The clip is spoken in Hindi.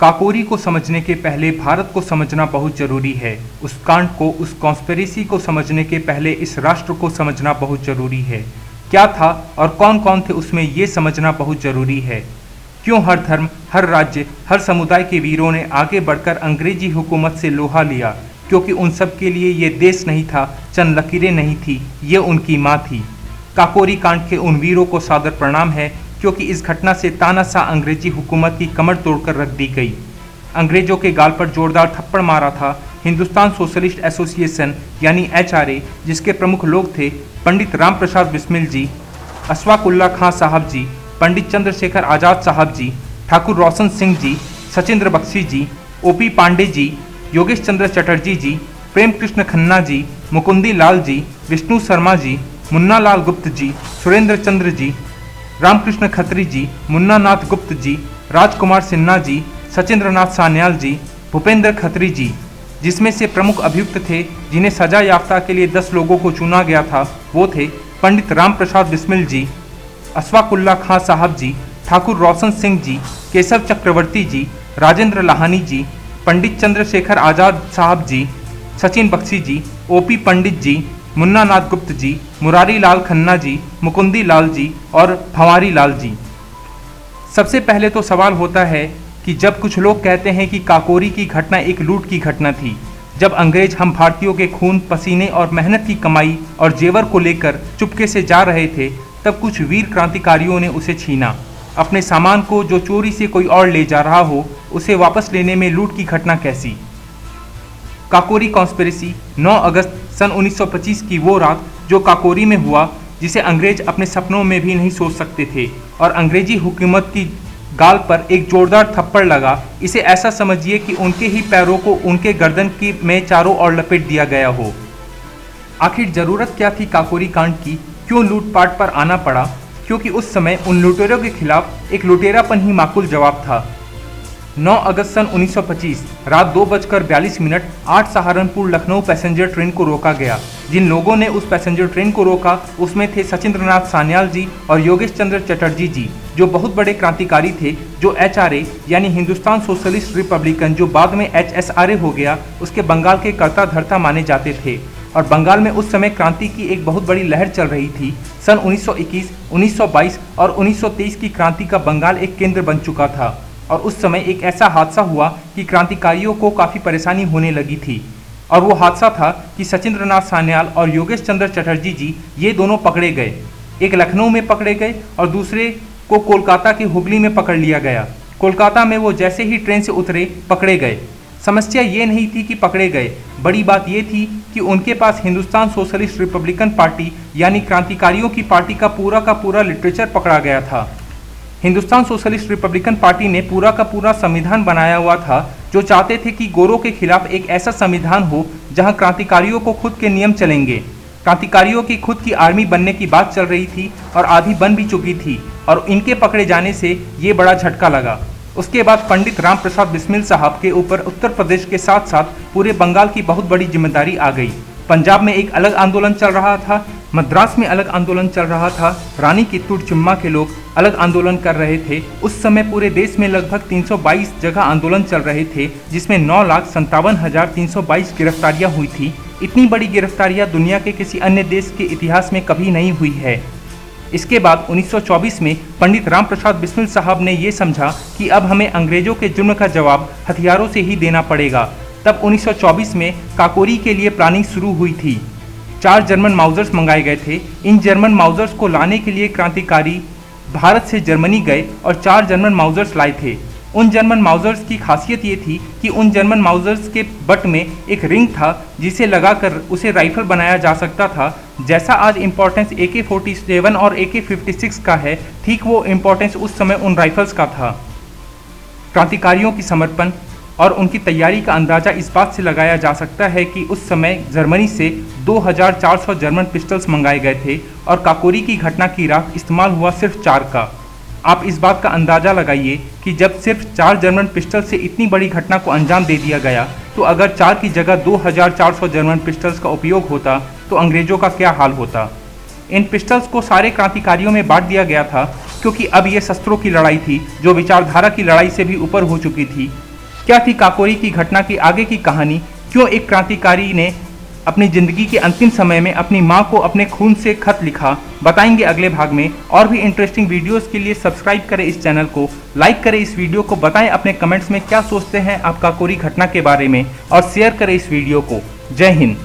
काकोरी को समझने के पहले भारत को समझना बहुत जरूरी है। उस कांड को, उस कॉन्स्पिरेसी को समझने के पहले इस राष्ट्र को समझना बहुत जरूरी है। क्या था और कौन कौन थे उसमें, ये समझना बहुत जरूरी है। क्यों हर धर्म, हर राज्य, हर समुदाय के वीरों ने आगे बढ़कर अंग्रेजी हुकूमत से लोहा लिया? क्योंकि उन सब के लिए ये देश नहीं था, चंद लकीरें नहीं थी, ये उनकी माँ थी। काकोरी कांड के उन वीरों को सादर प्रणाम है, क्योंकि इस घटना से तानाशाह अंग्रेजी हुकूमत की कमर तोड़कर रख दी गई। अंग्रेजों के गाल पर जोरदार थप्पड़ मारा था हिंदुस्तान सोशलिस्ट एसोसिएशन यानी HRA, जिसके प्रमुख लोग थे पंडित राम प्रसाद बिस्मिल जी, अशफाक उल्लाह खां साहब जी, पंडित चंद्रशेखर आज़ाद साहब जी, ठाकुर रोशन सिंह जी, सचिंद्र बख्शी जी, OP पांडे जी, योगेश चंद्र चटर्जी जी, प्रेम कृष्ण खन्ना जी, मुकुंदी लाल जी, विष्णु शर्मा जी, मुन्ना लाल गुप्त जी, सुरेंद्र चंद्र जी, रामकृष्ण खत्री जी, मुन्ना नाथ गुप्त जी, राजकुमार सिन्हा जी, सचिंद्र नाथ सान्याल जी, भूपेंद्र खत्री जी, जिसमें से प्रमुख अभियुक्त थे जिन्हें सजा याफ्ता के लिए 10 लोगों को चुना गया था, वो थे पंडित राम प्रसाद बिस्मिल जी, अशफाक उल्लाह खां साहब जी, ठाकुर रोशन सिंह जी, केशव चक्रवर्ती जी, राजेंद्र लाहानी जी, पंडित चंद्रशेखर आज़ाद साहब जी, सचिन बख्शी जी, OP पंडित जी, मुन्ना नाथ गुप्त जी, मुरारी लाल खन्ना जी, मुकुंदी लाल जी और भंवारी लाल जी। सबसे पहले तो सवाल होता है कि जब कुछ लोग कहते हैं कि काकोरी की घटना एक लूट की घटना थी, जब अंग्रेज हम भारतीयों के खून, पसीने और मेहनत की कमाई और जेवर को लेकर चुपके से जा रहे थे, तब कुछ वीर क्रांतिकारियों ने उसे छीना। अपने सामान को जो चोरी से कोई और ले जा रहा हो, उसे वापस लेने में लूट की घटना कैसी? काकोरी कॉन्स्पिरेसी 9 अगस्त सन 1925 की वो रात जो काकोरी में हुआ, जिसे अंग्रेज अपने सपनों में भी नहीं सोच सकते थे, और अंग्रेजी हुकूमत की गाल पर एक जोरदार थप्पड़ लगा। इसे ऐसा समझिए कि उनके ही पैरों को उनके गर्दन की में चारों ओर लपेट दिया गया हो। आखिर जरूरत क्या थी काकोरी कांड की? क्यों लूटपाट पर आना पड़ा? क्योंकि उस समय उन लुटेरों के खिलाफ एक लुटेरापन ही माकूल जवाब था। 9 अगस्त सन 1925 रात 2:42 8 सहारनपुर लखनऊ पैसेंजर ट्रेन को रोका गया। जिन लोगों ने उस पैसेंजर ट्रेन को रोका, उसमें थे सचिंद्रनाथ सान्याल जी और योगेश चंद्र चटर्जी जी, जो बहुत बड़े क्रांतिकारी थे, जो HRA यानी हिंदुस्तान सोशलिस्ट रिपब्लिकन, जो बाद में HSRA हो गया, उसके बंगाल के कर्ता धर्ता माने जाते थे। और बंगाल में उस समय क्रांति की एक बहुत बड़ी लहर चल रही थी। सन 1921, 1922 और 1923 की क्रांति का बंगाल एक केंद्र बन चुका था। और उस समय एक ऐसा हादसा हुआ कि क्रांतिकारियों को काफ़ी परेशानी होने लगी थी, और वो हादसा था कि सचिंद्रनाथ सान्याल और योगेश चंद्र चटर्जी जी, ये दोनों पकड़े गए। एक लखनऊ में पकड़े गए और दूसरे को कोलकाता के हुगली में पकड़ लिया गया। कोलकाता में वो जैसे ही ट्रेन से उतरे, पकड़े गए। समस्या ये नहीं थी कि पकड़े गए, बड़ी बात ये थी कि उनके पास हिंदुस्तान सोशलिस्ट रिपब्लिकन पार्टी यानी क्रांतिकारियों की पार्टी का पूरा लिटरेचर पकड़ा गया था। हिंदुस्तान सोशलिस्ट रिपब्लिकन पार्टी ने पूरा का पूरा संविधान बनाया हुआ था, जो चाहते थे कि गोरों के खिलाफ एक ऐसा संविधान हो जहां क्रांतिकारियों को खुद के नियम चलेंगे। क्रांतिकारियों की खुद की आर्मी बनने की बात चल रही थी और आधी बन भी चुकी थी, और इनके पकड़े जाने से ये बड़ा झटका लगा। उसके बाद पंडित राम प्रसाद बिस्मिल साहब के ऊपर उत्तर प्रदेश के साथ साथ पूरे बंगाल की बहुत बड़ी जिम्मेदारी आ गई। पंजाब में एक अलग आंदोलन चल रहा था, मद्रास में अलग आंदोलन चल रहा था, रानी कित्तूर चिम्मा के लोग अलग आंदोलन कर रहे थे। उस समय पूरे देश में लगभग 322 जगह आंदोलन चल रहे थे, जिसमें 9,57,322 गिरफ्तारियां हुई थी। इतनी बड़ी गिरफ्तारियां दुनिया के किसी अन्य देश के इतिहास में कभी नहीं हुई है। इसके बाद 1924 में पंडित राम प्रसाद बिस्मिल साहब ने ये समझा कि अब हमें अंग्रेजों के जुर्म का जवाब हथियारों से ही देना पड़ेगा। तब 1924 में काकोरी के लिए प्लानिंग शुरू हुई थी। 4 जर्मन माउजर्स मंगाए गए थे। इन जर्मन माउजर्स को लाने के लिए क्रांतिकारी भारत से जर्मनी गए और 4 जर्मन माउजर्स लाए थे। उन जर्मन माउजर्स की खासियत ये थी कि उन जर्मन माउजर्स के बट में एक रिंग था, जिसे लगाकर उसे राइफल बनाया जा सकता था। जैसा आज इम्पोर्टेंस AK-47 और AK-56 का है, ठीक वो इम्पोर्टेंस उस समय उन राइफल्स का था। क्रांतिकारियों की समर्पण और उनकी तैयारी का अंदाज़ा इस बात से लगाया जा सकता है कि उस समय जर्मनी से 2400 जर्मन पिस्टल्स मंगाए गए थे, और काकोरी की घटना की रात इस्तेमाल हुआ सिर्फ 4 का। आप इस बात का अंदाज़ा लगाइए कि जब सिर्फ 4 जर्मन पिस्टल से इतनी बड़ी घटना को अंजाम दे दिया गया, तो अगर 4 की जगह 2400 जर्मन पिस्टल्स का उपयोग होता तो अंग्रेजों का क्या हाल होता। इन पिस्टल्स को सारे क्रांतिकारियों में बांट दिया गया था, क्योंकि अब ये शस्त्रों की लड़ाई थी जो विचारधारा की लड़ाई से भी ऊपर हो चुकी थी। क्या थी काकोरी की घटना की आगे की कहानी? क्यों एक क्रांतिकारी ने अपनी जिंदगी के अंतिम समय में अपनी मां को अपने खून से खत लिखा, बताएंगे अगले भाग में। और भी इंटरेस्टिंग वीडियोस के लिए सब्सक्राइब करें इस चैनल को, लाइक करें इस वीडियो को, बताएं अपने कमेंट्स में क्या सोचते हैं आप काकोरी घटना के बारे में, और शेयर करें इस वीडियो को। जय हिंद।